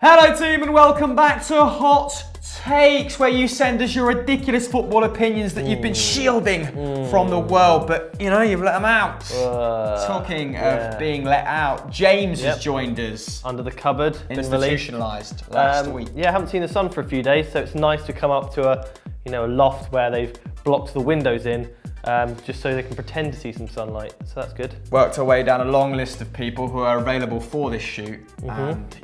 Hello team and welcome back to Hot Takes, where you send us your ridiculous football opinions that you've been shielding from the world, but you know, you've let them out. Talking of being let out, James has joined us. Under the cupboard. Institutionalised last week. Yeah, I haven't seen the sun for a few days, so it's nice to come up to a loft where they've blocked the windows in, just so they can pretend to see some sunlight, so that's good. Worked our way down a long list of people who are available for this shoot, and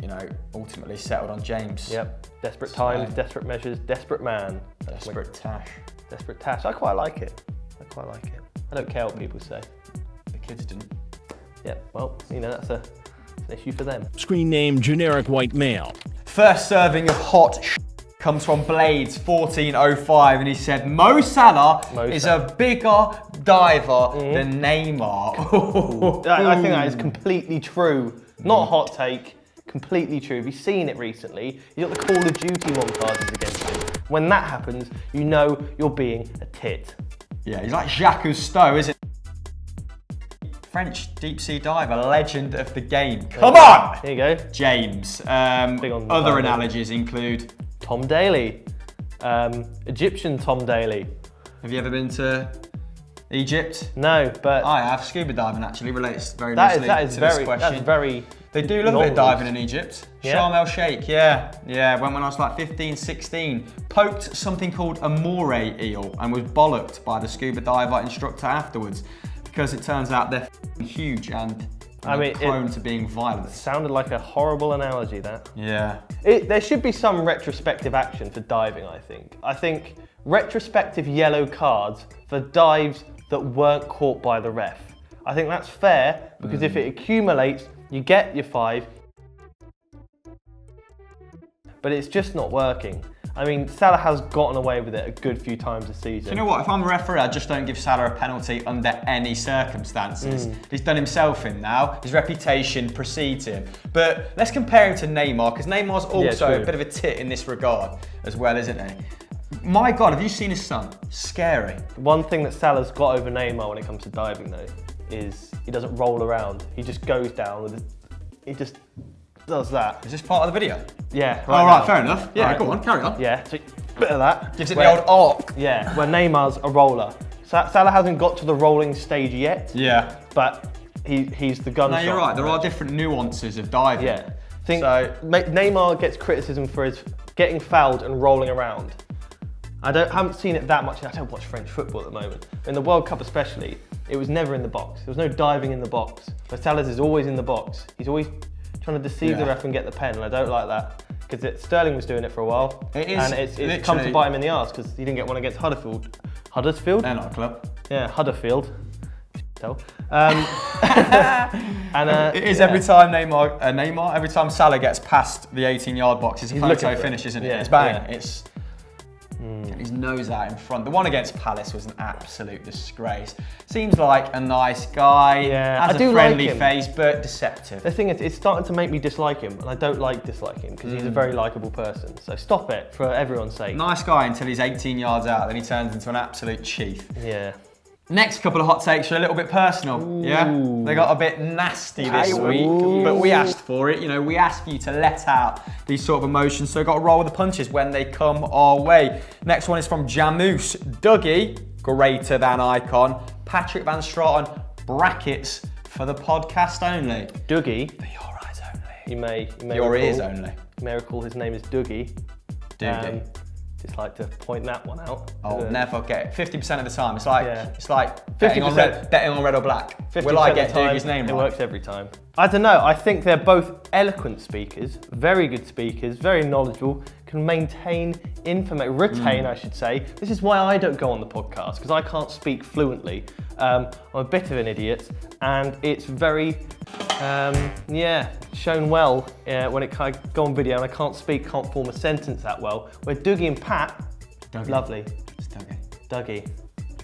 ultimately settled on James. Yep. Desperate times, desperate measures, desperate man. Desperate Tash. Desperate Tash. I quite like it. I don't care what people say. The kids didn't. Yeah, well, that's an issue for them. Screen name generic white male. First serving of hot comes from Blades1405, and he said Mo Salah is a bigger diver than Neymar. I think that is completely true. Not a hot take. Completely true. Have you seen it recently? You got the Call of Duty montages against him. When that happens, you know you're being a tit. Yeah, he's like Jacques Cousteau, isn't he? French deep sea diver, legend of the game. Come on! Here you go. James. Other analogies include Tom Daley. Egyptian Tom Daley. Have you ever been to Egypt? No, but I have. Scuba diving actually relates very loosely to this question. That's very. They do love a bit of diving in Egypt. Sharm el Sheikh, yeah. When I was like 15, 16, poked something called a moray eel and was bollocked by the scuba diver instructor afterwards, because it turns out they're huge and prone to being violent. Sounded like a horrible analogy, that. Yeah. There should be some retrospective action for diving, I think. I think retrospective yellow cards for dives that weren't caught by the ref. I think that's fair, because if it accumulates, you get your 5, but it's just not working. I mean, Salah has gotten away with it a good few times this season. Do you know what? If I'm a referee, I just don't give Salah a penalty under any circumstances. He's done himself in now. His reputation precedes him. But let's compare him to Neymar, because Neymar's also a bit of a tit in this regard as well, isn't he? My God, have you seen his son? Scary. One thing that Salah's got over Neymar when it comes to diving, though, is he doesn't roll around. He just goes down he just does that. Is this part of the video? Yeah. Right, fair enough. Yeah, go on, carry on. Yeah, so bit of that. Gives it the old arc. Yeah, where Neymar's a roller. Salah hasn't got to the rolling stage yet. Yeah. But he's the gunshot. No, you're right. There are different nuances of diving. Yeah. Neymar gets criticism for his getting fouled and rolling around. I haven't seen it that much. I don't watch French football at the moment. In the World Cup especially, it was never in the box. There was no diving in the box. But Salah's is always in the box. He's always trying to deceive the ref and get the pen, and I don't like that. Because Sterling was doing it for a while. It's come to bite him in the arse, because he didn't get one against Huddersfield. Huddersfield? They're not a club. Yeah, Huddersfield. Tell. It is every time every time Salah gets past the 18-yard box, it's a photo finish, isn't it? Yeah, it's bang. Yeah. It's getting his nose out in front. The one against Palace was an absolute disgrace. Seems like a nice guy, has a friendly face, but deceptive. The thing is, it's starting to make me dislike him, and I don't dislike him, because he's a very likeable person. So stop it, for everyone's sake. Nice guy until he's 18 yards out, then he turns into an absolute chief. Yeah. Next couple of hot takes are a little bit personal, They got a bit nasty this week, but we asked for it. We asked for you to let out these sort of emotions, so got to roll with the punches when they come our way. Next one is from Jamoose. Dougie, greater than icon. Patrick Van Straten, brackets for the podcast only. Dougie. For your eyes only. You may your ears only. You may recall his name is Dougie. Just like to point that one out. I'll never get it. 50% of the time. It's like betting on red or black. Will I get Dougie's name right? It works every time. I don't know. I think they're both eloquent speakers, very good speakers, very knowledgeable, can retain, I should say. This is why I don't go on the podcast, because I can't speak fluently. I'm a bit of an idiot, and it's very, shown well when I go on video and I can't form a sentence that well. Where Dougie and Pat, lovely. It's Dougie.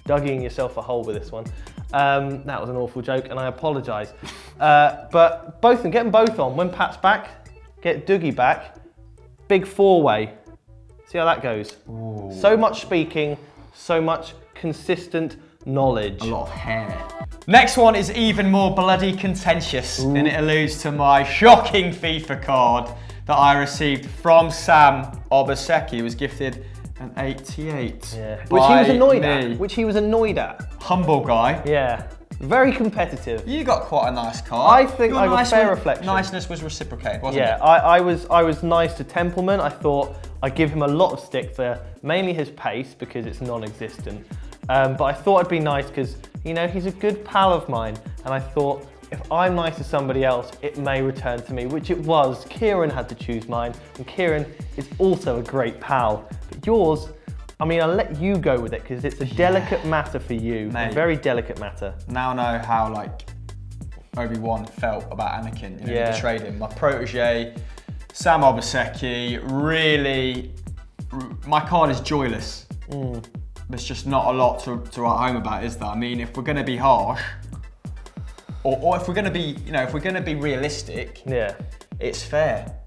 Dougieing yourself a hole with this one. That was an awful joke, and I apologise. But get them both on. When Pat's back, get Dougie back. Big four-way. See how that goes. Ooh. So much speaking, so much consistent knowledge. A lot of hair. Next one is even more bloody contentious, and it alludes to my shocking FIFA card. that I received from Sam Obaseki. Was gifted an 88. Yeah. Which he was annoyed me. at. Which he was annoyed at. Humble guy. Yeah. Very competitive. You got quite a nice card. I think I got fair reflection. Niceness was reciprocated, wasn't it? Yeah, I was nice to Templeman. I thought I'd give him a lot of stick for mainly his pace because it's non-existent. But I thought I'd be nice because, you know, he's a good pal of mine. And I thought if I'm nice to somebody else, it may return to me, which it was. Kieran had to choose mine. And Kieran is also a great pal. But yours, I mean, I'll let you go with it because it's a delicate matter for you. Mate, a very delicate matter. Now I know how, like, Obi-Wan felt about Anakin, you know, he betrayed him. My protege, Sam Obaseki, really, my card is joyless. There's just not a lot to write home about, is there? I mean, if we're going to be harsh, or if we're going to be, you know, if we're going to be realistic, it's fair.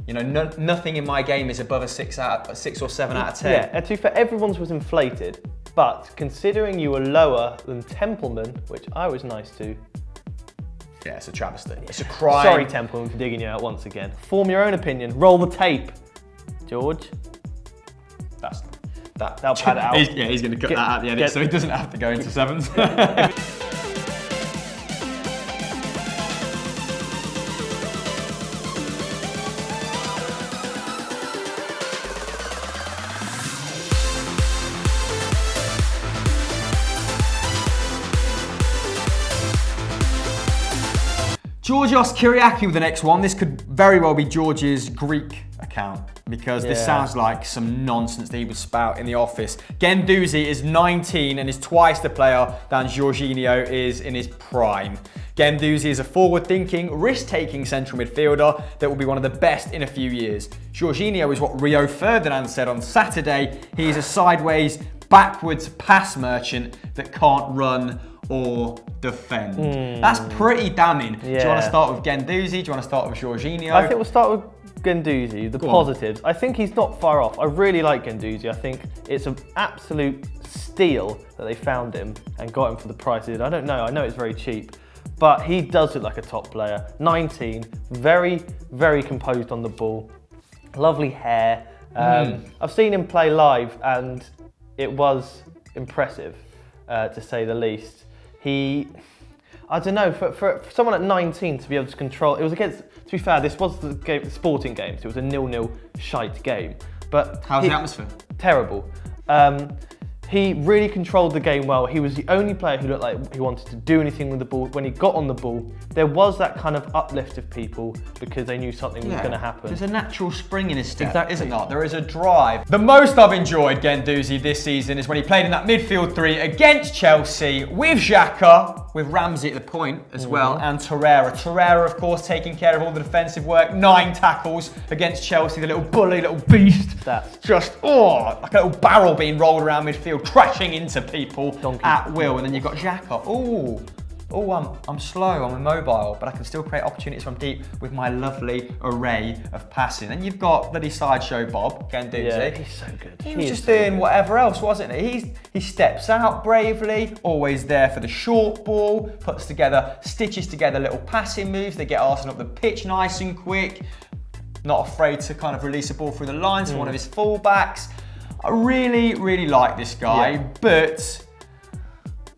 You know, nothing in my game is above a 6 or 7 out of 10. Yeah, and to be fair, everyone's was inflated, but considering you were lower than Templeman, which I was nice to. Yeah, it's a travesty. It's a crime. Sorry, Templeman, for digging you out once again. Form your own opinion. Roll the tape, George. That'll pad it out. He's going to cut that out at the edit, so he doesn't have to go into sevens. Georgios Kyriaki with the next one. This could very well be George's Greek account because this sounds like some nonsense that he would spout in the office. Guendouzi is 19 and is twice the player than Georginio is in his prime. Guendouzi is a forward-thinking, risk-taking central midfielder that will be one of the best in a few years. Georginio is what Rio Ferdinand said on Saturday. He is a sideways, backwards pass merchant that can't run or defend. That's pretty damning. Do you want to start with Guendouzi? Do you want to start with Georginio? I think we'll start with Guendouzi, the positives. I think he's not far off. I really like Guendouzi. I think it's an absolute steal that they found him and got him for the price he did. I don't know, I know it's very cheap, but he does look like a top player. 19, very, very composed on the ball. Lovely hair. I've seen him play live and it was impressive, to say the least. I don't know, for someone at 19 to be able to control, it was against, to be fair, this was the game, the sporting games, it was a 0-0 shite game. But how's the atmosphere? Terrible. He really controlled the game well. He was the only player who looked like he wanted to do anything with the ball. When he got on the ball, there was that kind of uplift of people because they knew something was going to happen. There's a natural spring in his step, isn't there? There is a drive. The most I've enjoyed Guendouzi this season is when he played in that midfield three against Chelsea with Xhaka, with Ramsey at the point as well, and Torreira. Torreira, of course, taking care of all the defensive work. 9 tackles against Chelsea, the little bully, little beast. That's just, like a little barrel being rolled around midfield, crashing into people at will. And then you've got Xhaka. I'm slow, I'm immobile, but I can still create opportunities from deep with my lovely array of passing. And you've got bloody sideshow Bob, Guendouzi. Yeah, he's so good. He was just doing whatever else, wasn't he? He steps out bravely, always there for the short ball, stitches together little passing moves. They get Arsenal up the pitch nice and quick. Not afraid to kind of release a ball through the lines to one of his fullbacks. I really, really like this guy, but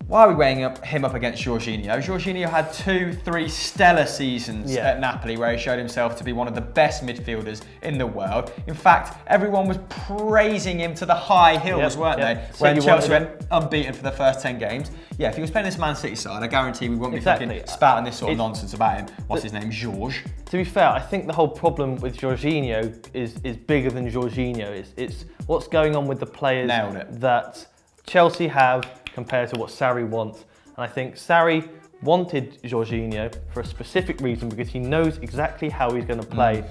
why are we weighing him up against Georginio? Georginio had 2-3 stellar seasons at Napoli where he showed himself to be one of the best midfielders in the world. In fact, everyone was praising him to the high hills, weren't they? When Chelsea went unbeaten for the first 10 games. Yeah, if he was playing this Man City side, I guarantee we wouldn't be fucking spouting this sort of nonsense about him. What's his name? George. To be fair, I think the whole problem with Georginio is bigger than Georginio. It's what's going on with the players that Chelsea have compared to what Sarri wants. And I think Sarri wanted Georginio for a specific reason because he knows exactly how he's going to play.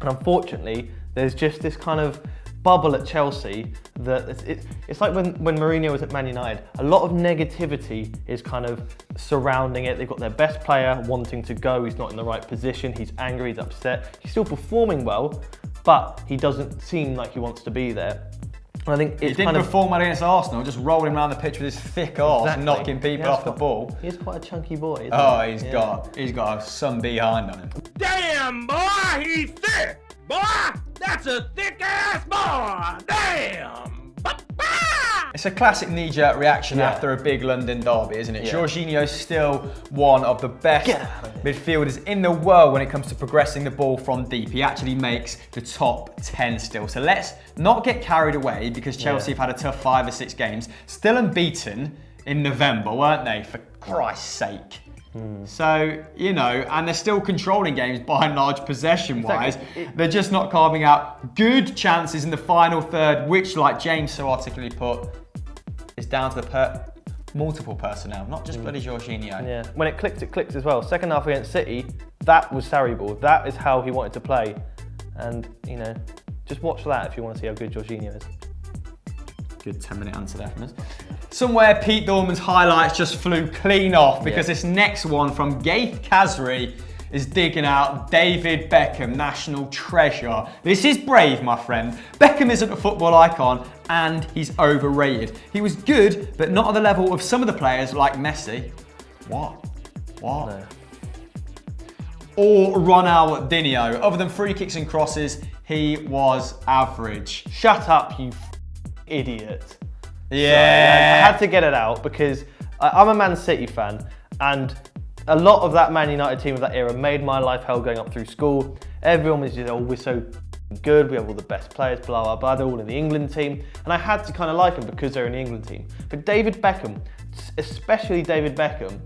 And unfortunately, there's just this kind of bubble at Chelsea that it's like when Mourinho was at Man United. A lot of negativity is kind of surrounding it. They've got their best player wanting to go. He's not in the right position. He's angry. He's upset. He's still performing well, but he doesn't seem like he wants to be there. I think he didn't perform well against Arsenal, just rolling around the pitch with his thick arse and knocking people off the ball. He's quite a chunky boy. He's got some behind on him. Damn, boy, he's thick. Boy, that's a thick ass boy. Damn. It's a classic knee-jerk reaction after a big London derby, isn't it? Georginio's still one of the best midfielders in the world when it comes to progressing the ball from deep. He actually makes the top 10 still. So let's not get carried away because Chelsea have had a tough 5 or 6 games. Still unbeaten in November, weren't they? For Christ's sake. So, you know, and they're still controlling games by and large possession-wise. They're just not carving out good chances in the final third, which, like James so articulately put, is down to the multiple personnel, not just bloody Georginio. Yeah, when it clicks as well. Second half against City, that was Sarri ball. That is how he wanted to play. And, you know, just watch that if you want to see how good Georginio is. Good 10-minute answer there from us. Somewhere Pete Dorman's highlights just flew clean off because this next one from Gaith Kazri is digging out David Beckham, national treasure. This is brave, my friend. Beckham isn't a football icon and he's overrated. He was good, but not at the level of some of the players like Messi. What? No. Or Ronaldinho. Other than free kicks and crosses, he was average. Shut up, you idiot. Yeah. So, I had to get it out because I'm a Man City fan and a lot of that Man United team of that era made my life hell going up through school. Everyone was just, oh, we're so good, we have all the best players, blah, blah, blah. They're all in the England team. And I had to kind of like them because they're in the England team. But David Beckham, especially David Beckham,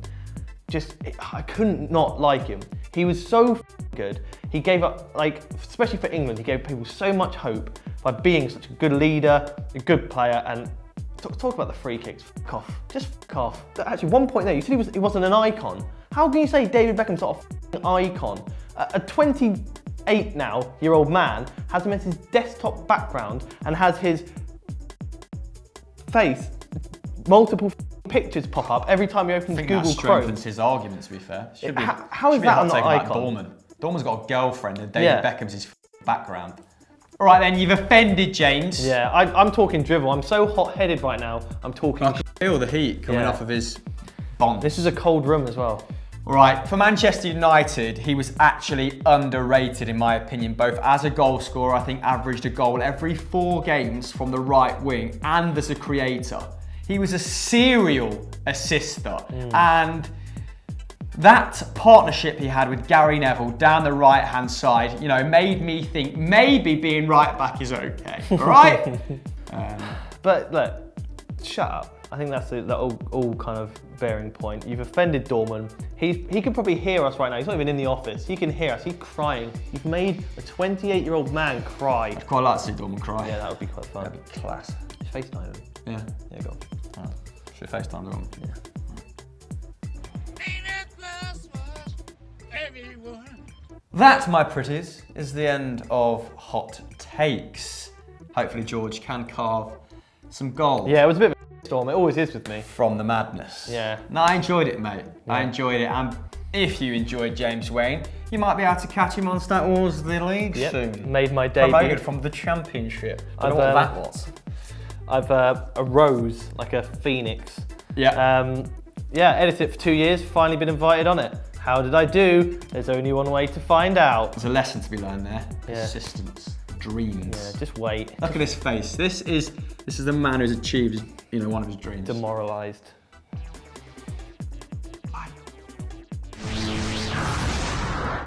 I couldn't not like him. He was so good. He gave up, like, especially for England, he gave people so much hope by being such a good leader, a good player, and talk about the free kicks. F*** off. Just f*** off. Actually, one point there, you said he wasn't an icon. How can you say David Beckham's not a f***ing icon? A 28-year-old man has him as his desktop background and has his face, multiple pictures pop up every time he opens Google Chrome. That strengthens his argument, to be fair. How is that not an icon? Dorman's got a girlfriend and David Beckham's his background. All right then, you've offended James. Yeah, I'm talking drivel. I'm so hot-headed right now. I'm talking. I can feel the heat coming off of his bonds. This is a cold room as well. All right, for Manchester United, he was actually underrated in my opinion, both as a goal scorer, I think averaged a goal every 4 games from the right wing, and as a creator. He was a serial assister, and that partnership he had with Gary Neville down the right-hand side, you know, made me think maybe being right back is okay, all right? But look, shut up. I think that's the all kind of bearing point. You've offended Dorman. He can probably hear us right now. He's not even in the office. He can hear us. He's crying. You've made a 28-year-old man cry. I'd quite like to see Dorman cry. Yeah, that would be quite fun. That'd be class. Just FaceTime him. Yeah. Yeah, go on. Right. Should we FaceTime Dorman? Yeah. That, my pretties, is the end of Hot Takes. Hopefully George can carve some gold. Yeah, it was a bit of a storm. It always is with me. From the madness. Yeah. No, I enjoyed it, mate. Yeah. I enjoyed it. And if you enjoyed James Wayne, you might be able to catch him on Stat Wars the League soon. Made my debut. Promoted from the Championship. I don't know what that was. I've arose like a phoenix. Yeah. Edited it for 2 years, finally been invited on it. How did I do? There's only one way to find out. There's a lesson to be learned there. Yeah. Persistence, dreams. Yeah, just wait. Look at his face. This is the man who's achieved, one of his dreams. Demoralised.